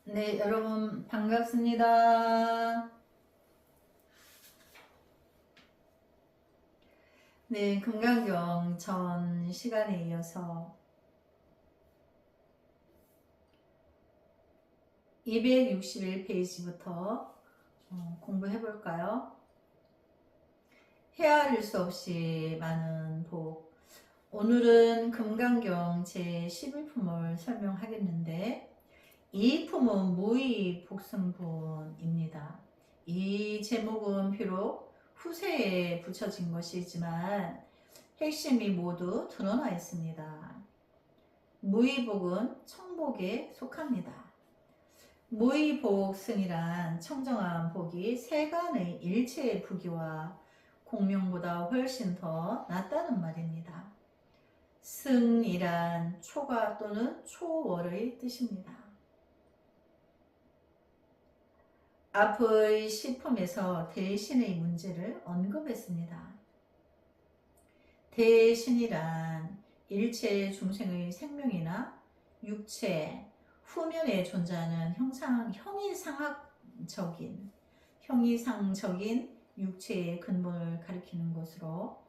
네, 여러분 반갑습니다. 네, 금강경 전 시간에 이어서 261페이지부터 공부해 볼까요? 헤아릴 수 없이 많은 복. 오늘은 금강경 제11품을 설명하겠는데 이 품은 무의 복승분입니다. 이 제목은 비록 후세에 붙여진 것이지만 핵심이 모두 드러나 있습니다. 무의복은 청복에 속합니다. 무의복승이란 청정한 복이 세간의 일체의 부귀와 공명보다 훨씬 더 낫다는 말입니다. 승이란 초과 또는 초월의 뜻입니다. 앞의 시품에서 대신의 문제를 언급했습니다. 대신이란 일체 중생의 생명이나 육체, 후면에 존재하는 형이상적인 육체의 근본을 가리키는 것으로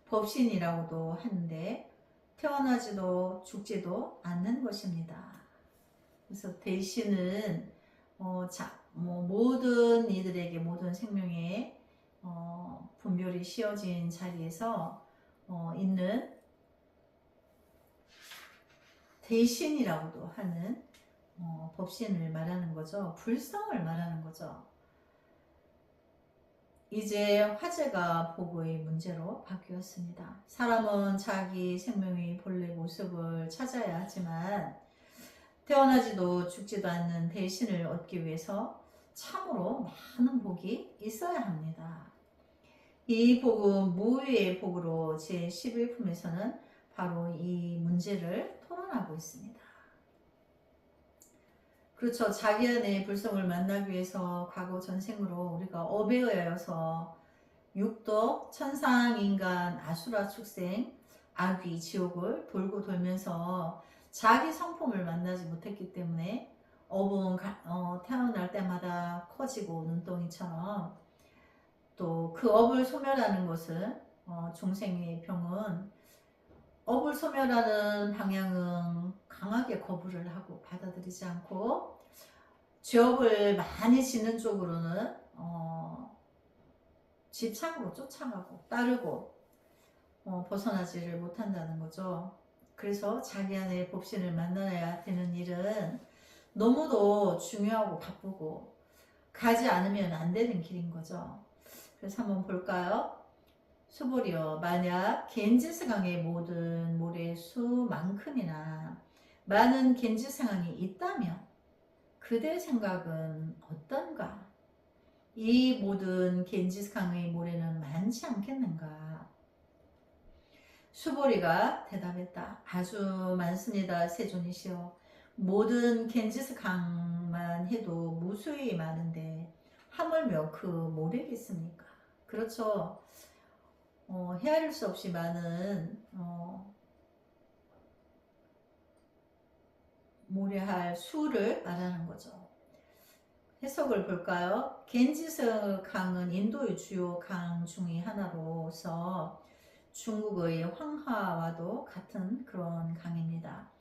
법신이라고도 하는데 태어나지도 죽지도 않는 것입니다. 그래서 대신은 모든 이들에게 모든 생명에 분별이 씌어진 자리에서 있는 대신이라고도 하는 법신을 말하는 거죠. 불성을 말하는 거죠. 이제 화제가 복의 문제로 바뀌었습니다. 사람은 자기 생명의 본래 모습을 찾아야 하지만 태어나지도 죽지도 않는 대신을 얻기 위해서 참으로 많은 복이 있어야 합니다. 이 복은 무의의 복으로 제11품에서는 바로 이 문제를 토론하고 있습니다. 그렇죠. 자기 안의 불성을 만나기 위해서 과거 전생으로 우리가 업에 의하여서 육도, 천상, 인간, 아수라, 축생, 악귀, 지옥을 돌고 돌면서 자기 성품을 만나지 못했기 때문에 업은 태어날 때마다 커지고 눈덩이처럼 또 그 업을 소멸하는 것은 중생의 병은 업을 소멸하는 방향은 강하게 거부를 하고 받아들이지 않고 죄업을 많이 짓는 쪽으로는 집착으로 쫓아가고 따르고 벗어나지를 못한다는 거죠. 그래서 자기 안에 법신을 만나야 되는 일은 너무도 중요하고 바쁘고 가지 않으면 안 되는 길인 거죠. 그래서 한번 볼까요? 수보리여, 만약 겐지스강의 모든 모래수만큼이나 많은 겐지스강이 있다면 그대 생각은 어떤가? 이 모든 겐지스강의 모래는 많지 않겠는가? 수보리가 대답했다. 아주 많습니다, 세존이시여. 모든 겐지스강만 해도 무수히 많은데 하물며 그 모래겠습니까? 그렇죠. 헤아릴 수 없이 많은 모래할 수를 말하는 거죠. 해석을 볼까요? 겐지스 강은 인도의 주요 강 중의 하나로서 중국의 황하와도 같은 그런 강입니다.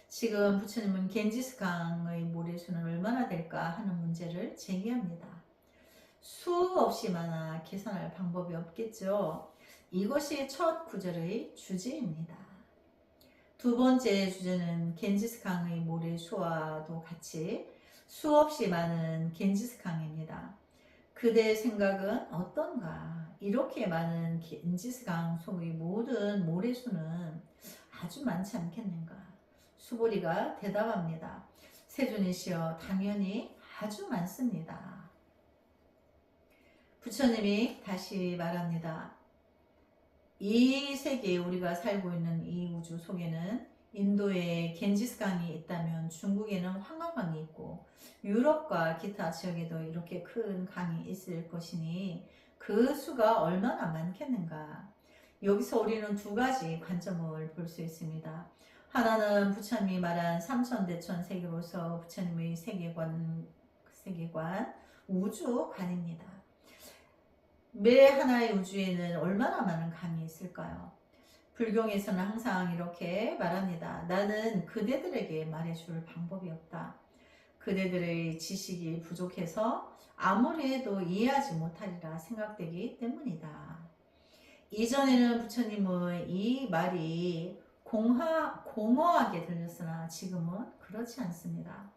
지금 부처님은 겐지스 강의 모래수는 얼마나 될까 하는 문제를 제기합니다. 수없이 많아 계산할 방법이 없겠죠. 이것이 첫 구절의 주제입니다. 두 번째 주제는 겐지스 강의 모래수와도 같이 수없이 많은 겐지스 강입니다. 그대의 생각은 어떤가? 이렇게 많은 겐지스 강 속의 모든 모래수는 아주 많지 않겠는가? 수보리가 대답합니다. 세존이시여, 당연히 아주 많습니다. 부처님이 다시 말합니다. 이 세계에 우리가 살고 있는 이 우주 속에는 인도에 겐지스강이 있다면 중국에는 황하강이 있고 유럽과 기타 지역에도 이렇게 큰 강이 있을 것이니 그 수가 얼마나 많겠는가. 여기서 우리는 두 가지 관점을 볼 수 있습니다. 하나는 부처님이 말한 삼천대천 세계로서 부처님의 세계관, 우주관입니다. 매 하나의 우주에는 얼마나 많은 감이 있을까요? 불경에서는 항상 이렇게 말합니다. 나는 그대들에게 말해줄 방법이 없다. 그대들의 지식이 부족해서 아무리 해도 이해하지 못하리라 생각되기 때문이다. 이전에는 부처님의 이 말이 공허하게 들렸으나 지금은 그렇지 않습니다.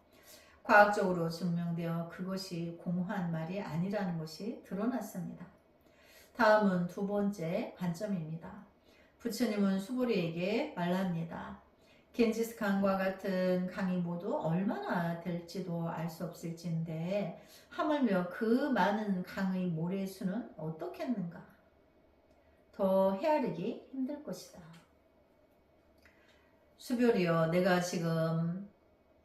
과학적으로 증명되어 그것이 공허한 말이 아니라는 것이 드러났습니다. 다음은 두 번째 관점입니다. 부처님은 수보리에게 말합니다. 겐지스강과 같은 강이 모두 얼마나 될지도 알 수 없을진데 하물며 그 많은 강의 모래수는 어떻겠는가? 더 헤아리기 힘들 것이다. 수별이여, 내가 지금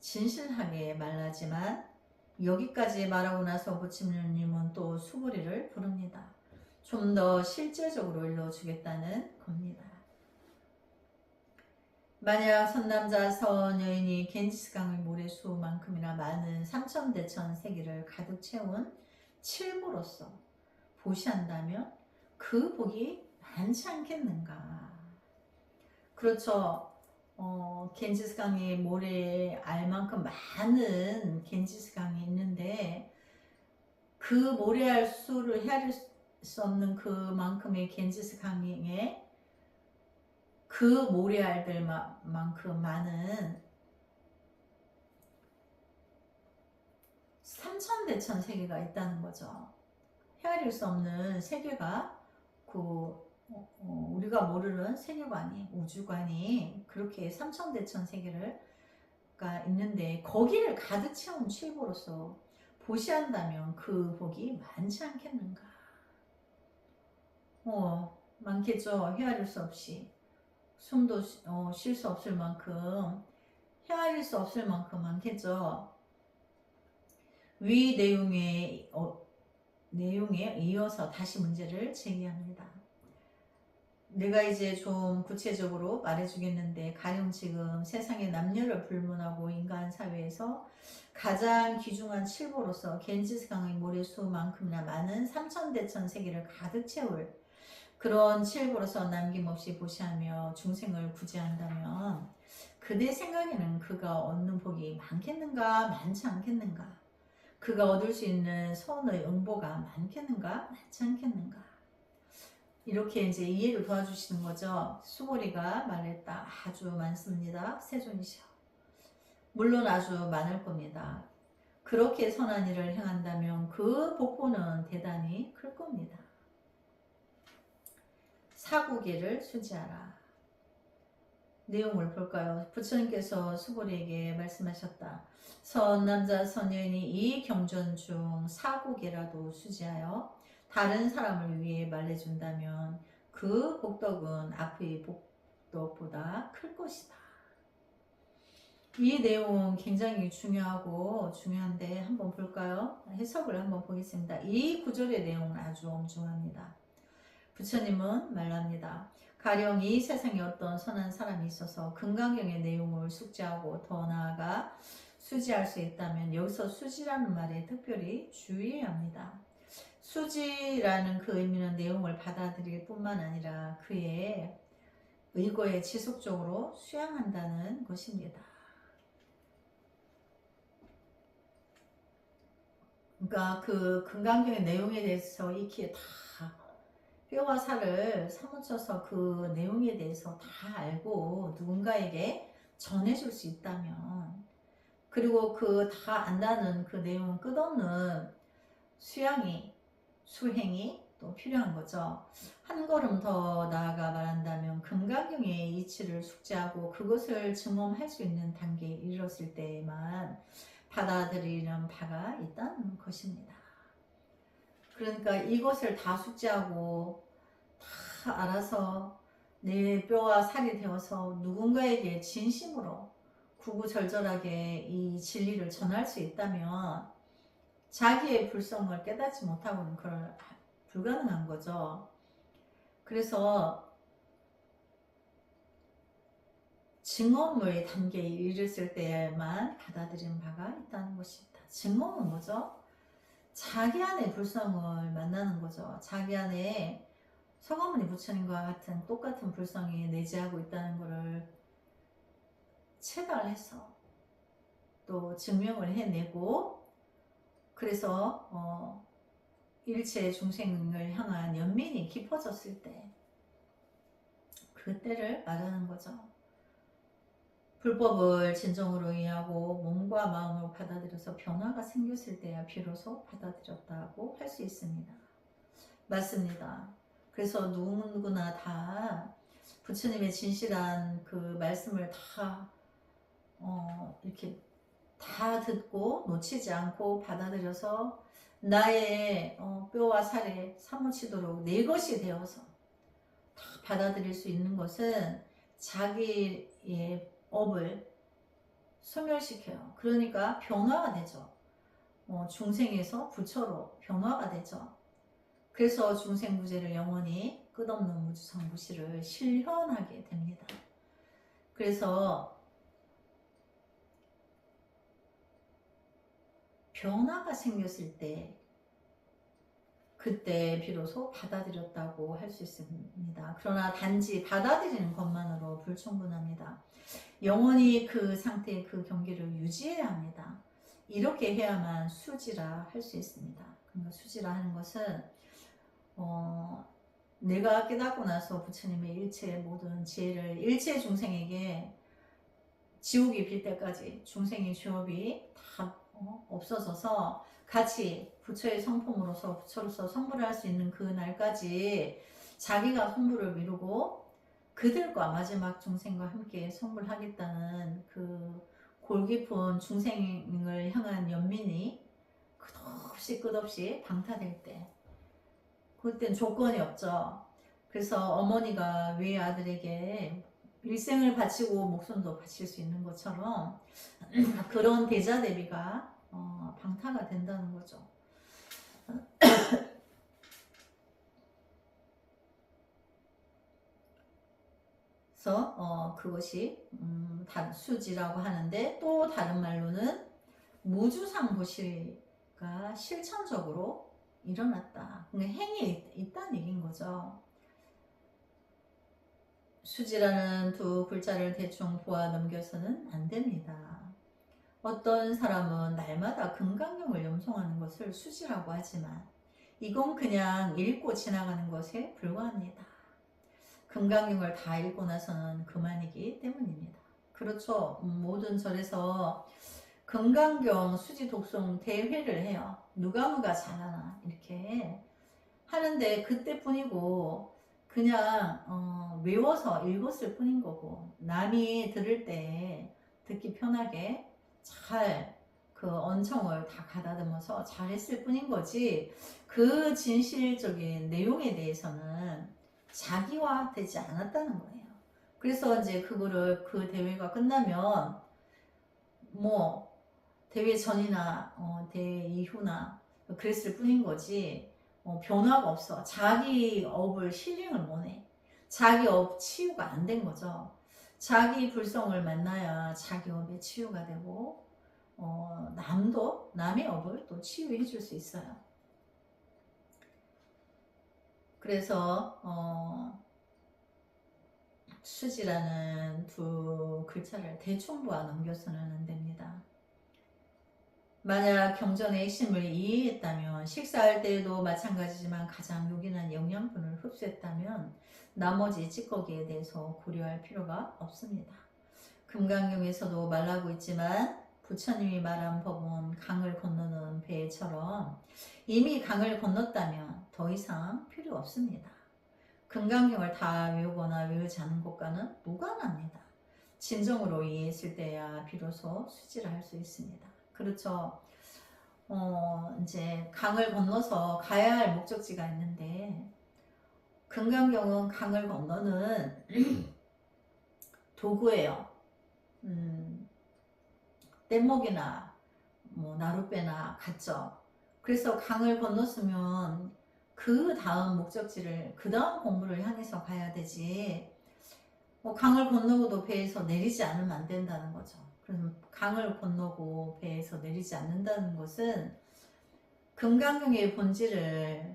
진실하게 말하지만 여기까지 말하고 나서 부처님은 또 수보리를 부릅니다. 좀 더 실제적으로 일러주겠다는 겁니다. 만약 선남자 선여인이 겐지스강의 모래수만큼이나 많은 삼천대천 세계를 가득 채운 칠보로서 보시한다면 그 복이 많지 않겠는가. 그렇죠. 겐지스강의 모래에 알만큼 많은 겐지스강이 있는데 그 모래알 수를 헤아릴 수 없는 그만큼의 겐지스강에 그 모래알들만큼 많은 삼천대천 세계가 있다는 거죠. 헤아릴 수 없는 세계가 우리가 모르는 세계관이, 우주관이 그렇게 삼천대천 세계가 있는데 거기를 가득 채운 칠보로서 보시한다면 그 복이 많지 않겠는가. 많겠죠. 헤아릴 수 없이. 숨도 쉴 수 없을 만큼, 헤아릴 수 없을 만큼 많겠죠. 위 내용에 이어서 다시 문제를 제기합니다. 내가 이제 좀 구체적으로 말해주겠는데, 가령 지금 세상의 남녀를 불문하고 인간 사회에서 가장 귀중한 칠보로서 겐지스강의 모래수만큼이나 많은 삼천대천 세계를 가득 채울 그런 칠보로서 남김없이 보시하며 중생을 구제한다면 그대 생각에는 그가 얻는 복이 많겠는가, 많지 않겠는가? 그가 얻을 수 있는 선의 응보가 많겠는가, 많지 않겠는가? 이렇게 이제 이해를 도와주시는 거죠. 수고리가 말했다. 아주 많습니다. 세존이시여. 물론 아주 많을 겁니다. 그렇게 선한 일을 행한다면 그 복보는 대단히 클 겁니다. 사구계를 수지하라. 내용을 볼까요? 부처님께서 수고리에게 말씀하셨다. 선남자 선여인이 이 경전 중 사구계라도 수지하여 다른 사람을 위해 말해준다면 그 복덕은 앞의 복덕보다 클 것이다. 이 내용은 굉장히 중요한데 한번 볼까요? 해석을 한번 보겠습니다. 이 구절의 내용은 아주 엄중합니다. 부처님은 말합니다. 가령 이 세상에 어떤 선한 사람이 있어서 금강경의 내용을 숙지하고 더 나아가 수지할 수 있다면 여기서 수지라는 말에 특별히 주의해야 합니다. 수지라는 그 의미는 내용을 받아들일 뿐만 아니라 그의 의거에 지속적으로 수양한다는 것입니다. 그러니까 그 금강경의 내용에 대해서 익히에 다 뼈와 살을 사무쳐서 그 내용에 대해서 다 알고 누군가에게 전해줄 수 있다면, 그리고 그 다 안다는 그 내용 끝없는 수행이 또 필요한 거죠. 한 걸음 더 나아가 말한다면 금강경의 이치를 숙지하고 그것을 증험할 수 있는 단계에 이르렀을 때에만 받아들이는 바가 있다는 것입니다. 그러니까 이것을 다 숙지하고 다 알아서 내 뼈와 살이 되어서 누군가에게 진심으로 구구절절하게 이 진리를 전할 수 있다면 자기의 불성을 깨닫지 못하고는 그걸 불가능한 거죠. 그래서 증오의 단계에 이르렀을 때만 받아들이는 바가 있다는 것입니다. 증오는 뭐죠? 자기 안에 불성을 만나는 거죠. 자기 안에 서가모니 부처님과 같은 똑같은 불성이 내재하고 있다는 것을 체달해서 또 증명을 해내고, 그래서 일체 중생을 향한 연민이 깊어졌을 때, 그때를 말하는 거죠. 불법을 진정으로 이해하고 몸과 마음으로 받아들여서 변화가 생겼을 때야 비로소 받아들였다고 할 수 있습니다. 맞습니다. 그래서 누구나 다 부처님의 진실한 그 말씀을 다 이렇게 다 듣고 놓치지 않고 받아들여서 나의 뼈와 살에 사무치도록 내 것이 되어서 다 받아들일 수 있는 것은 자기의 업을 소멸시켜요. 그러니까 변화가 되죠. 중생에서 부처로 변화가 되죠. 그래서 중생부재를 영원히 끝없는 무주상부시를 실현하게 됩니다. 그래서 변화가 생겼을 때, 그때 비로소 받아들였다고 할 수 있습니다. 그러나 단지 받아들이는 것만으로 불충분합니다. 영원히 그 상태의 그 경계를 유지해야 합니다. 이렇게 해야만 수지라 할 수 있습니다. 그러니까 수지라 하는 것은 내가 깨닫고 나서 부처님의 일체 모든 지혜를 일체 중생에게 지옥이 빌 때까지 중생의 죄업이 다 없어져서 같이 부처의 성품으로서 부처로서 성불을 할 수 있는 그 날까지 자기가 성불을 미루고 그들과 마지막 중생과 함께 성불하겠다는 그 골깊은 중생을 향한 연민이 끝없이 방타될 때, 그땐 조건이 없죠. 그래서 어머니가 외 아들에게 일생을 바치고 목숨도 바칠 수 있는 것처럼 그런 대자 대비가 방타가 된다는 거죠. 그래서 그것이 수지라고 하는데, 또 다른 말로는 무주상부시가 실천적으로 일어났다. 그러니까 행이 있다는 얘기인 거죠. 수지라는 두 글자를 대충 보아 넘겨서는 안 됩니다. 어떤 사람은 날마다 금강경을 염송하는 것을 수지라고 하지만 이건 그냥 읽고 지나가는 것에 불과합니다. 금강경을 다 읽고 나서는 그만이기 때문입니다. 그렇죠. 모든 절에서 금강경 수지 독송 대회를 해요. 누가 잘하나 이렇게 하는데 그때뿐이고, 그냥 외워서 읽었을 뿐인 거고, 남이 들을 때 듣기 편하게 잘 그 언청을 다 가다듬어서 잘했을 뿐인 거지, 그 진실적인 내용에 대해서는 자기화되지 않았다는 거예요. 그래서 이제 그거를 그 대회가 끝나면 뭐 대회 전이나 대회 이후나 그랬을 뿐인 거지, 변화가 없어. 자기 업을 힐링을 못해. 자기 업 치유가 안 된 거죠. 자기 불성을 만나야 자기 업에 치유가 되고 남의 업을 또 치유해 줄 수 있어요. 그래서 수지라는 두 글자를 대충 보아 넘겨서는 안 됩니다. 만약 경전의 핵심을 이해했다면, 식사할 때에도 마찬가지지만 가장 요긴한 영양분을 흡수했다면 나머지 찌꺼기에 대해서 고려할 필요가 없습니다. 금강경에서도 말하고 있지만 부처님이 말한 법은 강을 건너는 배처럼 이미 강을 건넜다면 더 이상 필요 없습니다. 금강경을 다 외우거나 외우지 않은 것과는 무관합니다. 진정으로 이해했을 때야 비로소 수지를 할 수 있습니다. 그렇죠. 이제 강을 건너서 가야 할 목적지가 있는데, 금강경은 강을 건너는 도구예요. 뗏목이나 뭐 나룻배나 같죠. 그래서 강을 건넜으면 그 다음 목적지를, 그 다음 공부를 향해서 가야 되지, 강을 건너고도 배에서 내리지 않으면 안 된다는 거죠. 그래서 강을 건너고 배에서 내리지 않는다는 것은 금강경의 본질을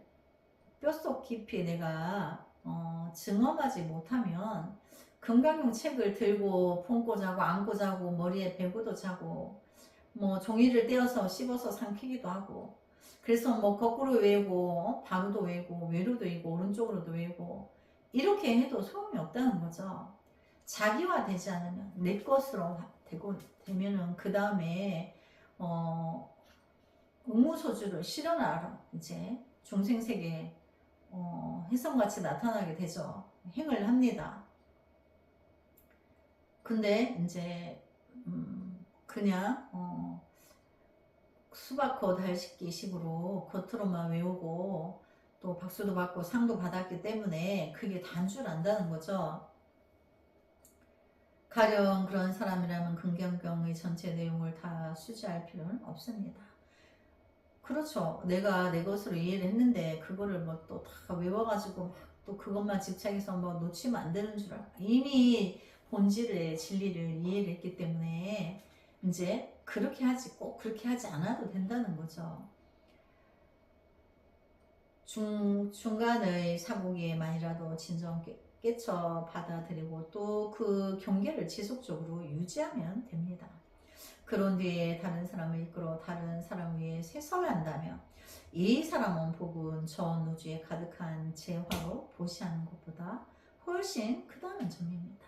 뼛속 깊이 내가 증험하지 못하면 금강경 책을 들고 품고 자고 안고 자고 머리에 베고도 자고 뭐 종이를 떼어서 씹어서 삼키기도 하고 그래서 뭐 거꾸로 외우고 바로도 외우고 외로도 외우고 오른쪽으로도 외우고 이렇게 해도 소용이 없다는 거죠. 자기화 되지 않으면 내 것으로 되면은 그 다음에 응무소주를 실현하러 이제 중생세계에 혜성같이 나타나게 되죠. 행을 합니다. 근데 이제 그냥 수박코 달식기 식으로 겉으로만 외우고 또 박수도 받고 상도 받았기 때문에 그게 단 줄 안다는 거죠. 가령 그런 사람이라면 금강경의 전체 내용을 다 수지할 필요는 없습니다. 그렇죠. 내가 내 것으로 이해를 했는데 그거를 뭐 또 다 외워가지고 또 그것만 집착해서 뭐 놓치면 안 되는 줄 알아. 이미 본질의 진리를 이해를 했기 때문에 이제 그렇게 하지 꼭 그렇게 하지 않아도 된다는 거죠. 중간의 사고기에만이라도 진정 깨쳐 받아들이고 또 그 경계를 지속적으로 유지하면 됩니다. 그런 뒤에 다른 사람을 이끌어 다른 사람 위에 쇄설한다면 이 사람은 복은 전 우주에 가득한 재화로 보시하는 것보다 훨씬 크다는 점입니다.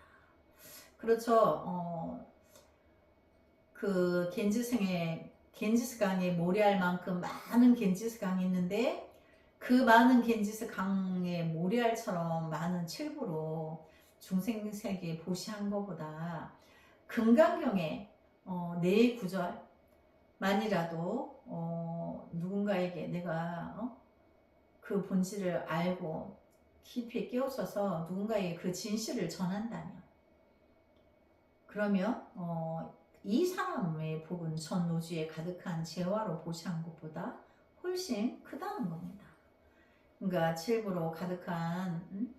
그렇죠. 그 겐지스 강에 모래알 만큼 많은 겐지스 강이 있는데 그 많은 겐지스 강의 모래알처럼 많은 칠부로 중생세계에 보시한 것보다 금강경에 네 구절만이라도 누군가에게 내가 그 본질을 알고 깊이 깨우쳐서 누군가에게 그 진실을 전한다면 그러면 이 사람의 복은 전 우주에 가득한 재화로 보시한 것보다 훨씬 크다는 겁니다. 그러니까 칠부로 가득한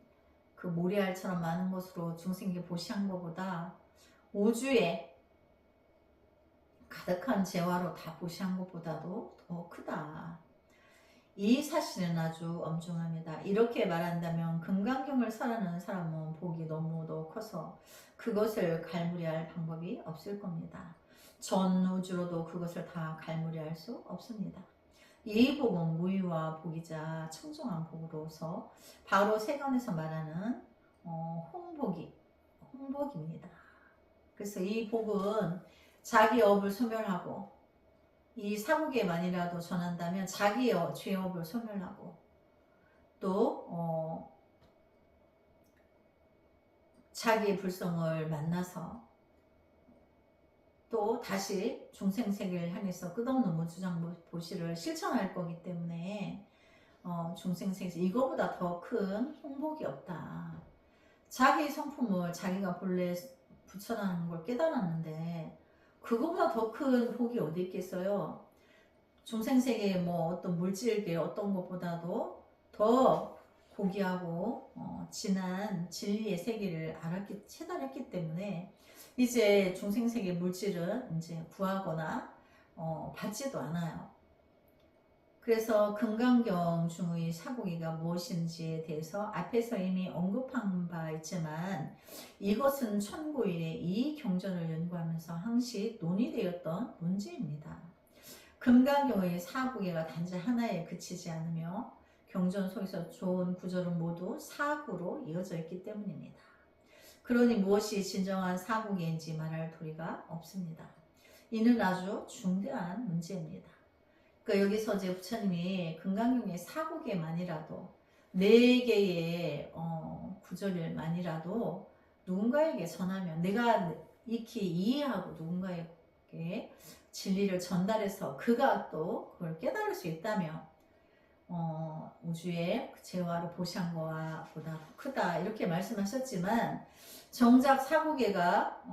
그 모래알처럼 많은 것으로 중생계 보시한 것보다 우주에 가득한 재화로 다 보시한 것보다도 더 크다. 이 사실은 아주 엄중합니다. 이렇게 말한다면 금강경을 설하는 사람은 복이 너무도 커서 그것을 갈무리할 방법이 없을 겁니다. 전 우주로도 그것을 다 갈무리할 수 없습니다. 이 복은 무위와 복이자 청정한 복으로서 바로 세간에서 말하는 홍복입니다. 그래서 이 복은 자기 업을 소멸하고 이 사국에만이라도 전한다면 자기의 죄업을 소멸하고 또 자기의 불성을 만나서 또 다시 중생세계를 향해서 끝없는 무주장 보시를 실천할 거기 때문에 중생세계에서 이거보다 더 큰 홍복이 없다. 자기 성품을 자기가 본래 부처라는 걸 깨달았는데 그거보다 더 큰 복이 어디 있겠어요. 중생세계의 뭐 어떤 물질계 어떤 것보다도 더 고귀하고 진한 진리의 세계를 체달했기 때문에 이제 중생세계 물질은 이제 구하거나 받지도 않아요. 그래서 금강경 중의 사고기가 무엇인지에 대해서 앞에서 이미 언급한 바 있지만 이것은 천고일에 이 경전을 연구하면서 항시 논의되었던 문제입니다. 금강경의 사구계가 단지 하나에 그치지 않으며 경전 속에서 좋은 구절은 모두 사구로 이어져 있기 때문입니다. 그러니 무엇이 진정한 사구계인지 말할 도리가 없습니다. 이는 아주 중대한 문제입니다. 그러니까 여기서 이제 부처님이 금강경의 사구계만이라도 4개의 구절만이라도 누군가에게 전하면 내가 익히 이해하고 누군가에게 진리를 전달해서 그가 또 그걸 깨달을 수 있다면 우주의 재화로 보시한 거와 보다 크다 이렇게 말씀하셨지만 정작 사구계가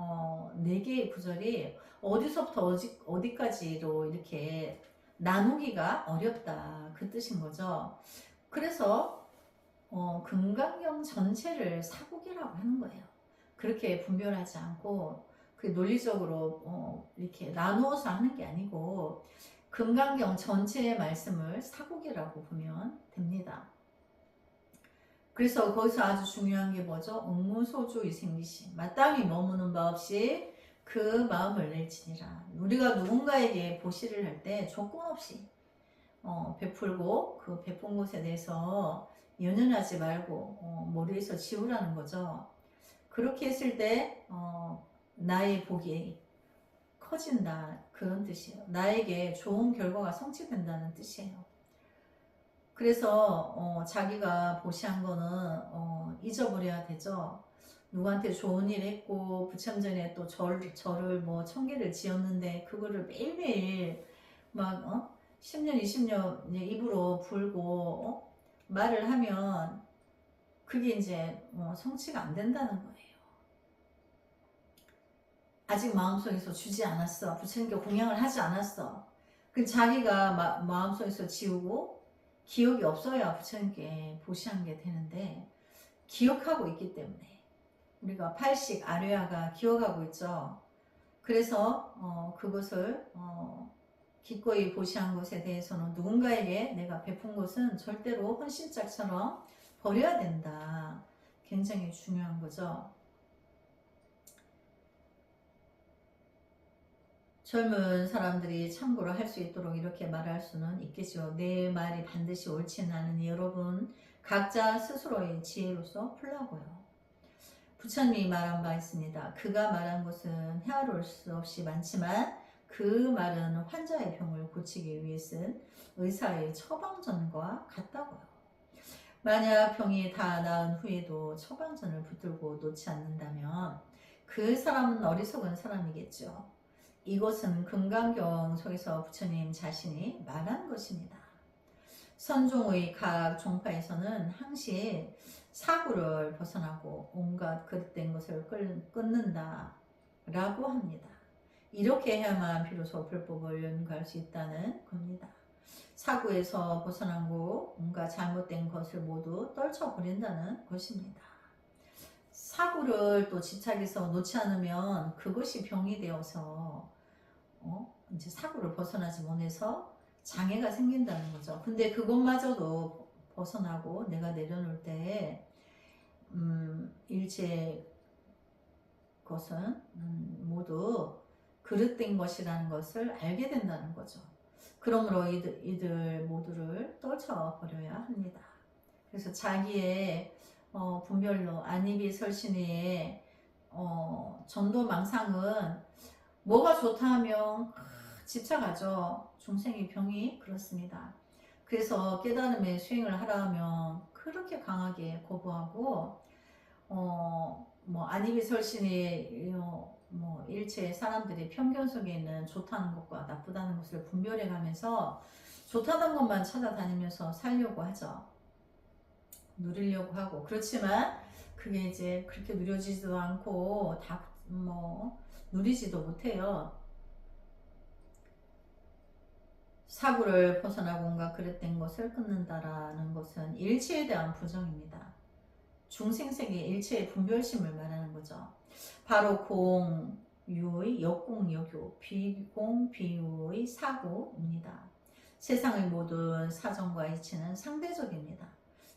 4개의 구절이 어디서부터 어디까지로 이렇게 나누기가 어렵다 그 뜻인 거죠. 그래서 금강경 전체를 사구계라고 하는 거예요. 그렇게 분별하지 않고 그 논리적으로 이렇게 나누어서 하는 게 아니고 금강경 전체의 말씀을 사국이라고 보면 됩니다. 그래서 거기서 아주 중요한 게 뭐죠? 응무소주의 생기시 마땅히 머무는 바 없이 그 마음을 낼지니라. 우리가 누군가에게 보시를 할 때 조건 없이 베풀고 그 베푼 것에 대해서 연연하지 말고 머리에서 지우라는 거죠. 그렇게 했을 때 나의 복이 커진다 그런 뜻이에요. 나에게 좋은 결과가 성취된다는 뜻이에요. 그래서 자기가 보시한 거는 잊어버려야 되죠. 누구한테 좋은 일 했고 부참전에 또 절을 뭐 1000개를 지었는데 그거를 매일매일 막 10년 20년 입으로 불고 말을 하면 그게 이제 성취가 안 된다는 거예요. 아직 마음속에서 주지 않았어. 부처님께 공양을 하지 않았어. 그 자기가 마음속에서 지우고 기억이 없어야 부처님께 보시한 게 되는데 기억하고 있기 때문에 우리가 팔식 아뢰아가 기억하고 있죠. 그래서 그것을 기꺼이 보시한 것에 대해서는 누군가에게 내가 베푼 것은 절대로 헌신짝처럼 버려야 된다. 굉장히 중요한 거죠. 젊은 사람들이 참고로 할 수 있도록 이렇게 말할 수는 있겠죠. 내 말이 반드시 옳지는 않으니 여러분 각자 스스로의 지혜로서 풀라고요. 부처님이 말한 바 있습니다. 그가 말한 것은 헤아릴 수 없이 많지만 그 말은 환자의 병을 고치기 위해 쓴 의사의 처방전과 같다고요. 만약 병이 다 나은 후에도 처방전을 붙들고 놓지 않는다면 그 사람은 어리석은 사람이겠죠. 이것은 금강경 속에서 부처님 자신이 말한 것입니다. 선종의 각 종파에서는 항시 사구를 벗어나고 온갖 그릇된 것을 끊는다 라고 합니다. 이렇게 해야만 비로소 불법을 연구할 수 있다는 겁니다. 사구에서 벗어나고 온갖 잘못된 것을 모두 떨쳐버린다는 것입니다. 사구를 또 집착해서 놓지 않으면 그것이 병이 되어서 이제 사구를 벗어나지 못해서 장애가 생긴다는 거죠. 근데 그것마저도 벗어나고 내가 내려놓을 때 일체 것은 모두 그릇된 것이라는 것을 알게 된다는 거죠. 그러므로 이들 모두를 떨쳐버려야 합니다. 그래서 자기의 분별로 안입이 설신의 전도망상은 뭐가 좋다 하면 집착하죠. 중생의 병이 그렇습니다. 그래서 깨달음의 수행을 하라 하면 그렇게 강하게 거부하고 뭐 안입이 설신의 뭐 일체 사람들이 편견 속에 있는 좋다는 것과 나쁘다는 것을 분별해 가면서 좋다는 것만 찾아다니면서 살려고 하죠. 누리려고 하고 그렇지만 그게 이제 그렇게 누려지지도 않고 다 누리지도 못해요. 사구를 벗어나고 온갖 그릇된 것을 끊는다라는 것은 일체에 대한 부정입니다. 중생세계 일체의 분별심을 말하는 거죠. 바로 공유의 역공역유, 비공비유의 사구입니다. 세상의 모든 사정과 이치는 상대적입니다.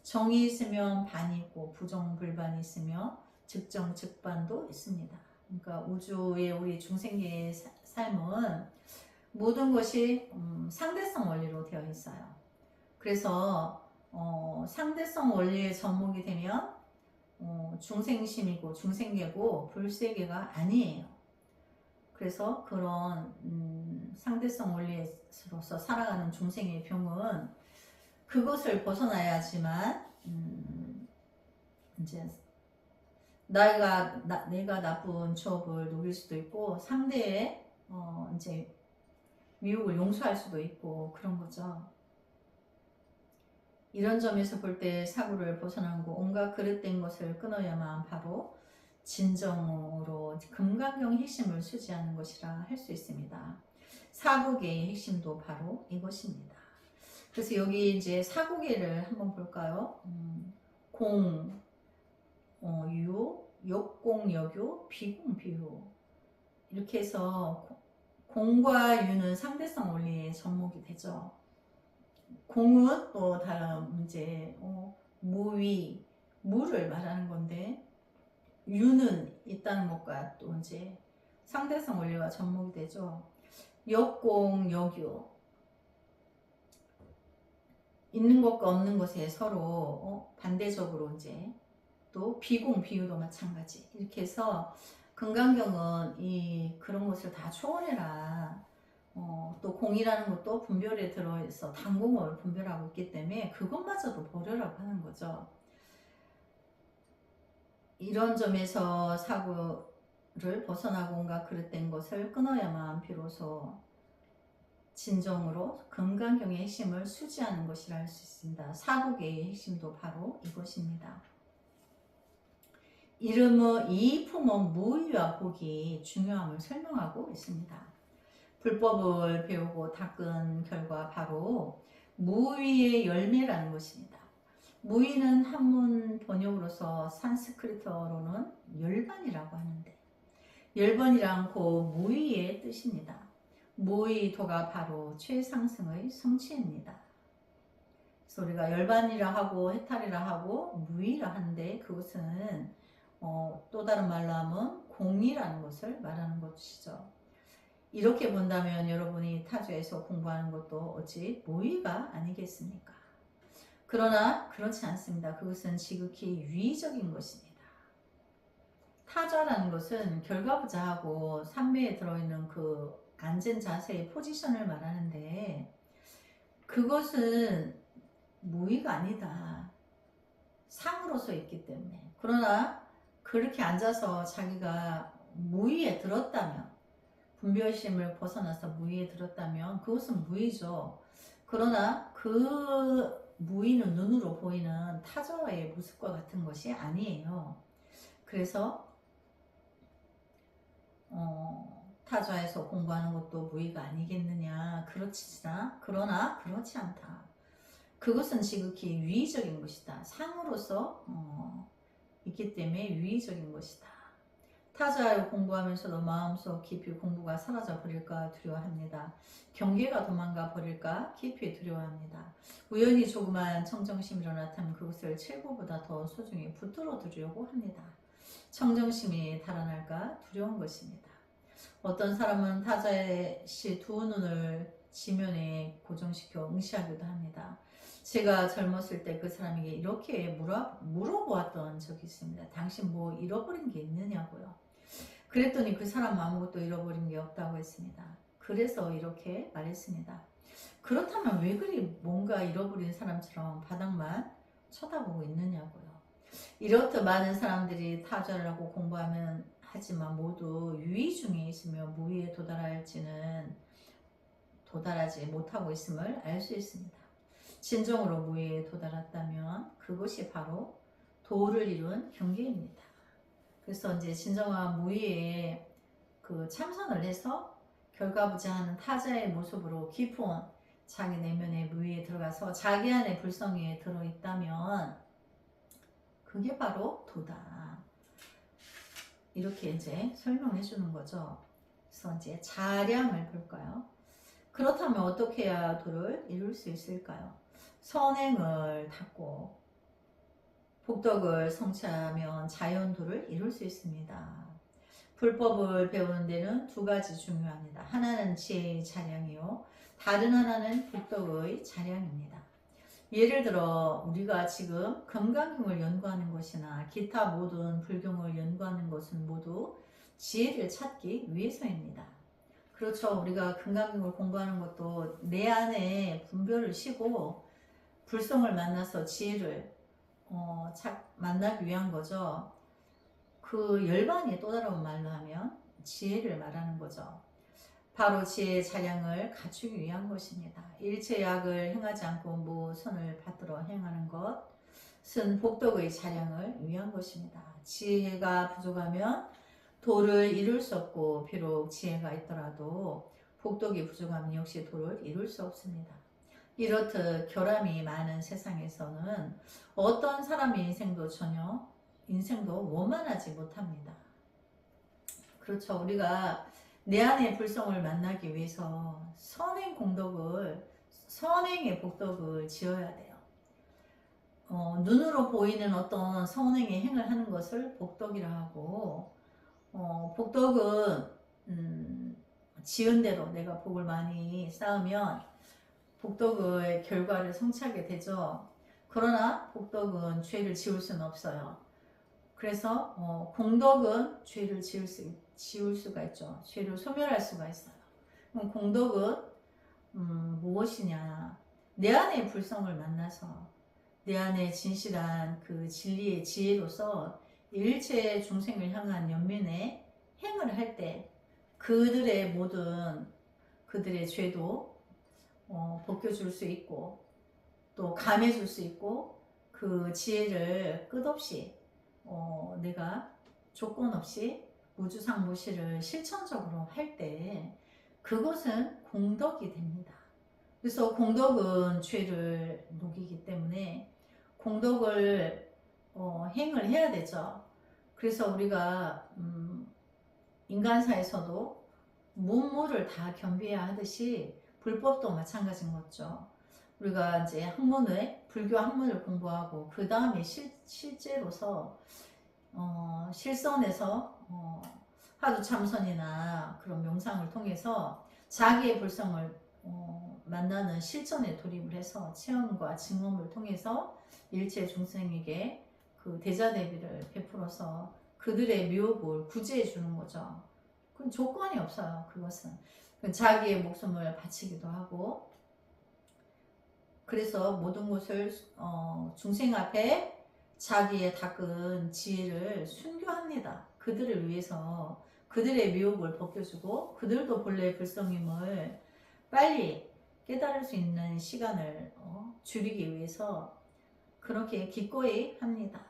정이 있으면 반이 있고 부정불반이 있으며 즉정즉반도 있습니다. 그러니까 우주의 우리 중생계의 삶은 모든 것이 상대성 원리로 되어 있어요. 그래서 상대성 원리에 접목이 되면 중생심이고 중생계고 불세계가 아니에요. 그래서 그런 상대성 원리로서 살아가는 중생의 병은 그것을 벗어나야지만 이제 내가 나쁜 추억을 누릴 수도 있고 상대의 이제 미혹을 용서할 수도 있고 그런 거죠. 이런 점에서 볼 때 사구를 벗어나고 온갖 그릇된 것을 끊어야만 바로 진정으로 금강경의 핵심을 수지하는 것이라 할 수 있습니다. 사구계의 핵심도 바로 이것입니다. 그래서 여기 이제 사구계를 한번 볼까요? 공, 유, 역공역유, 비공비유 이렇게 해서 공과 유는 상대성 원리의 접목이 되죠. 공은 또 다른 문제, 무위, 무를 말하는 건데 유는 있다는 것과 또 이제 상대성 원리와 접목이 되죠. 역공, 역유 있는 것과 없는 것에 서로 반대적으로 이제 또 비공, 비유도 마찬가지 이렇게 해서 금강경은 그런 것을 다 초월해라. 또 공이라는 것도 분별에 들어있어 단공을 분별하고 있기 때문에 그것마저도 버려라고 하는 거죠. 이런 점에서 사고를 벗어나고 온갖 그릇된 것을 끊어야만 비로소 진정으로 금강경의 핵심을 수지하는 것이라 할 수 있습니다. 사고계의 핵심도 바로 이것입니다. 이름의 이품의 무의와 복이 중요함을 설명하고 있습니다. 불법을 배우고 닦은 결과 바로 무의의 열매라는 것입니다. 무의는 한문 번역으로서 산스크리트어로는 열반이라고 하는데 열반이란 곧 무의의 뜻입니다. 무의도가 바로 최상승의 성취입니다. 그래서 우리가 열반이라 하고 해탈이라 하고 무의라 하는데 그것은 또 다른 말로 하면 공이라는 것을 말하는 것이죠. 이렇게 본다면 여러분이 타주에서 공부하는 것도 어찌 무의가 아니겠습니까? 그러나 그렇지 않습니다. 그것은 지극히 유의적인 것입니다. 타좌라는 것은 결과부자하고 삼매에 들어있는 그 앉은 자세의 포지션을 말하는데 그것은 무의가 아니다. 상으로서 있기 때문에. 그러나 그렇게 앉아서 자기가 무의에 들었다면 분별심을 벗어나서 무의에 들었다면 그것은 무의죠. 그러나 그 무의는 눈으로 보이는 타자와의 모습과 같은 것이 아니에요. 그래서 타자에서 공부하는 것도 무의가 아니겠느냐. 그러나 그렇지 않다. 그것은 지극히 유의적인 것이다. 상으로서 있기 때문에 유의적인 것이다. 타자를 공부하면서도 마음속 깊이 공부가 사라져 버릴까 두려워합니다. 경계가 도망가 버릴까 깊이 두려워합니다. 우연히 조그만 청정심이로 나타나면 그것을 칠보보다 더 소중히 붙들어 두려고 합니다. 청정심이 달아날까 두려운 것입니다. 어떤 사람은 타자의 두 눈을 지면에 고정시켜 응시하기도 합니다. 제가 젊었을 때 그 사람에게 이렇게 물어보았던 적이 있습니다. 당신 뭐 잃어버린 게 있느냐고요. 그랬더니 그 사람은 아무것도 잃어버린 게 없다고 했습니다. 그래서 이렇게 말했습니다. 그렇다면 왜 그리 뭔가 잃어버린 사람처럼 바닥만 쳐다보고 있느냐고요. 이렇듯 많은 사람들이 타자를 하고 공부하면 하지만 모두 유의 중에 있으며 무의에 도달하지 못하고 있음을 알 수 있습니다. 진정으로 무의에 도달했다면 그것이 바로 도를 이룬 경계입니다. 그래서 이제 진정한 무의에 그 참선을 해서 결과부자하는 타자의 모습으로 깊은 자기 내면의 무의에 들어가서 자기 안의 불성에 들어있다면 그게 바로 도다. 이렇게 이제 설명해 주는 거죠. 그래서 이제 자량을 볼까요? 그렇다면 어떻게 해야 도를 이룰 수 있을까요? 선행을 닦고 복덕을 성취하면 자연도를 이룰 수 있습니다. 불법을 배우는 데는 두 가지 중요합니다. 하나는 지혜의 자량이요. 다른 하나는 복덕의 자량입니다. 예를 들어 우리가 지금 금강경을 연구하는 것이나 기타 모든 불경을 연구하는 것은 모두 지혜를 찾기 위해서입니다. 그렇죠. 우리가 금강경을 공부하는 것도 내 안에 분별을 쉬고 불성을 만나서 지혜를 만나기 위한 거죠. 그 열반이 또 다른 말로 하면 지혜를 말하는 거죠. 바로 지혜의 자량을 갖추기 위한 것입니다. 일체의 악을 행하지 않고 무선을 받들어 행하는 것은 복덕의 자량을 위한 것입니다. 지혜가 부족하면 도를 이룰 수 없고 비록 지혜가 있더라도 복덕이 부족하면 역시 도를 이룰 수 없습니다. 이렇듯 결함이 많은 세상에서는 어떤 사람의 인생도 전혀 인생도 원만하지 못합니다. 그렇죠. 우리가 내 안의 불성을 만나기 위해서 선행의 복덕을 지어야 돼요. 눈으로 보이는 어떤 선행의 행을 하는 것을 복덕이라 하고, 복덕은 지은 대로 내가 복을 많이 쌓으면 복덕의 결과를 성취하게 되죠. 그러나 복덕은 죄를 지울 수는 없어요. 그래서 공덕은 죄를 지울 수가 있죠. 죄를 소멸할 수가 있어요. 그럼 공덕은 무엇이냐? 내 안의 불성을 만나서 내 안에 진실한 그 진리의 지혜로서 일체 중생을 향한 연민의 행을 할 때 그들의 모든 그들의 죄도 벗겨줄 수 있고 또 감해줄 수 있고 그 지혜를 끝없이 내가 조건 없이 무주상무시를 실천적으로 할 때 그것은 공덕이 됩니다. 그래서 공덕은 죄를 녹이기 때문에 공덕을 행을 해야 되죠. 그래서 우리가 인간사에서도 문무를 다 겸비해야 하듯이 불법도 마찬가지인 거죠. 우리가 이제 불교 학문을 공부하고 그 다음에 실제로서 실선에서 하두참선이나 그런 명상을 통해서 자기의 불성을 만나는 실천에 돌입을 해서 체험과 증험을 통해서 일체 중생에게 그 대자대비를 베풀어서 그들의 묘복을 구제해 주는 거죠. 그건 조건이 없어요. 그것은 자기의 목숨을 바치기도 하고, 그래서 모든 것을 중생 앞에 자기의 닦은 지혜를 순교합니다. 그들을 위해서 그들의 미혹을 벗겨주고 그들도 본래의 불성임을 빨리 깨달을 수 있는 시간을 줄이기 위해서 그렇게 기꺼이 합니다.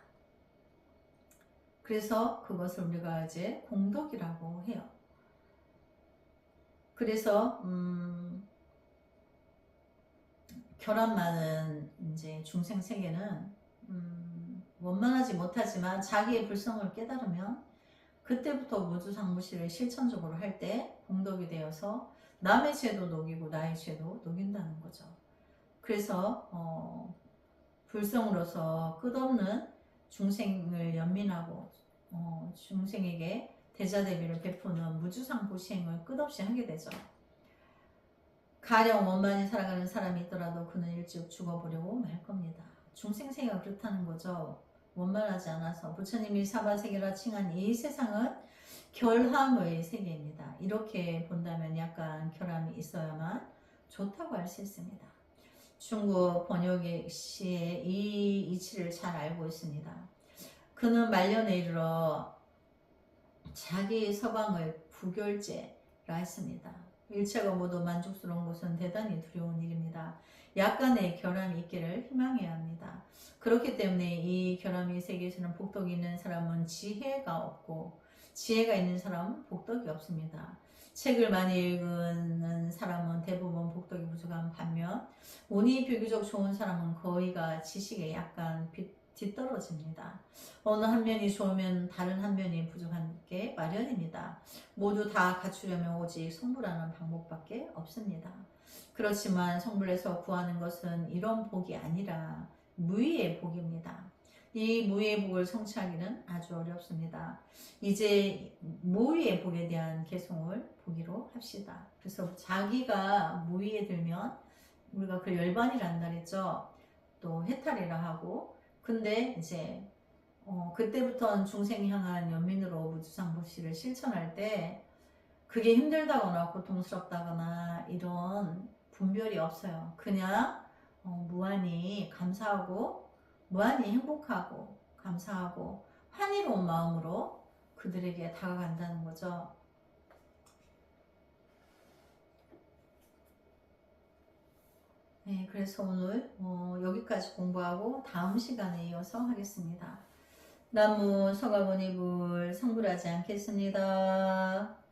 그래서 그것을 우리가 이제 공덕이라고 해요. 그래서 결함 많은 이제 중생 세계는 원만하지 못하지만 자기의 불성을 깨달으면 그때부터 무주상무시를 실천적으로 할 때 공덕이 되어서 남의 죄도 녹이고 나의 죄도 녹인다는 거죠. 그래서 불성으로서 끝없는 중생을 연민하고 중생에게 대자대비를 베푸는 무주상부 시행을 끝없이 하게 되죠. 가령 원만히 살아가는 사람이 있더라도 그는 일찍 죽어보려고 말 겁니다. 중생세계가 그렇다는 거죠. 원만하지 않아서 부처님이 사바세계라 칭한 이 세상은 결함의 세계입니다. 이렇게 본다면 약간 결함이 있어야만 좋다고 할 수 있습니다. 중국 번역의 시에 이 이치를 잘 알고 있습니다. 그는 말년에 이르러 자기 서방을 부결제라 했습니다. 일체가 모두 만족스러운 것은 대단히 두려운 일입니다. 약간의 결함이 있기를 희망해야 합니다. 그렇기 때문에 이 결함이 세계에서는 복덕이 있는 사람은 지혜가 없고 지혜가 있는 사람은 복덕이 없습니다. 책을 많이 읽는 사람은 대부분 복덕이 부족한 반면 운이 비교적 좋은 사람은 거의가 지식에 약간 뒤떨어집니다. 어느 한 면이 좋으면 다른 한 면이 부족한 게 마련입니다. 모두 다 갖추려면 오직 성불하는 방법밖에 없습니다. 그렇지만 성불에서 구하는 것은 이런 복이 아니라 무의의 복입니다. 이 무의의 복을 성취하기는 아주 어렵습니다. 이제 무의의 복에 대한 개송을 보기로 합시다. 그래서 자기가 무의에 들면 우리가 그 열반이란다 그랬죠. 또 해탈이라 하고, 근데 이제 그때부터는 중생 향한 연민으로 무주상보시를 실천할 때 그게 힘들다거나 고통스럽다거나 이런 분별이 없어요. 그냥 무한히 감사하고 무한히 행복하고 감사하고 환희로운 마음으로 그들에게 다가간다는 거죠. 네, 그래서 오늘 여기까지 공부하고 다음 시간에 이어서 하겠습니다. 나무 서가모니불 성불하지 않겠습니다.